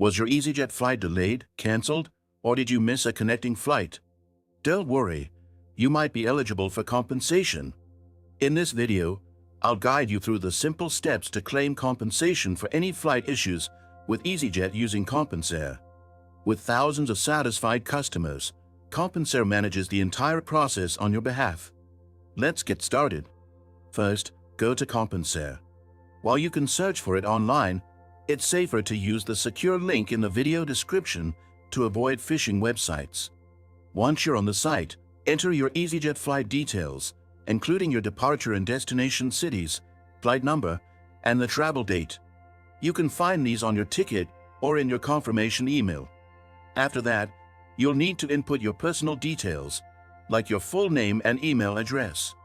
Was your EasyJet flight delayed, cancelled, or did you miss a connecting flight? Don't worry, you might be eligible for compensation. In this video, I'll guide you through the simple steps to claim compensation for any flight issues with EasyJet using Compensaire. With thousands of satisfied customers, Compensaire manages the entire process on your behalf. Let's get started. First, go to Compensaire. While you can search for it online, it's safer to use the secure link in the video description to avoid phishing websites. Once you're on the site, enter your EasyJet flight details, including your departure and destination cities, flight number, and the travel date. You can find these on your ticket or in your confirmation email. After that, you'll need to input your personal details, like your full name and email address.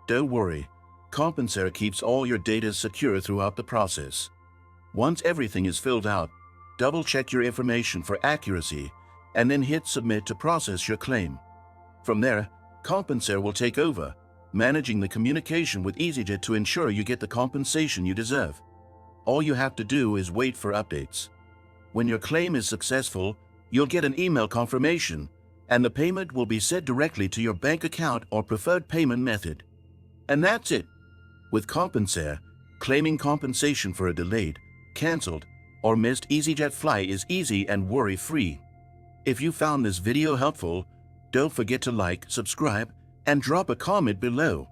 Don't worry, Compensaire keeps all your data secure throughout the process. Once everything is filled out, double-check your information for accuracy and then hit Submit to process your claim. From there, Compensaire will take over, managing the communication with EasyJet to ensure you get the compensation you deserve. All you have to do is wait for updates. When your claim is successful, you'll get an email confirmation, and the payment will be sent directly to your bank account or preferred payment method. And that's it. With Compensaire, claiming compensation for a delayed, cancelled, or missed EasyJet flight is easy and worry-free. If you found this video helpful, don't forget to like, subscribe, and drop a comment below.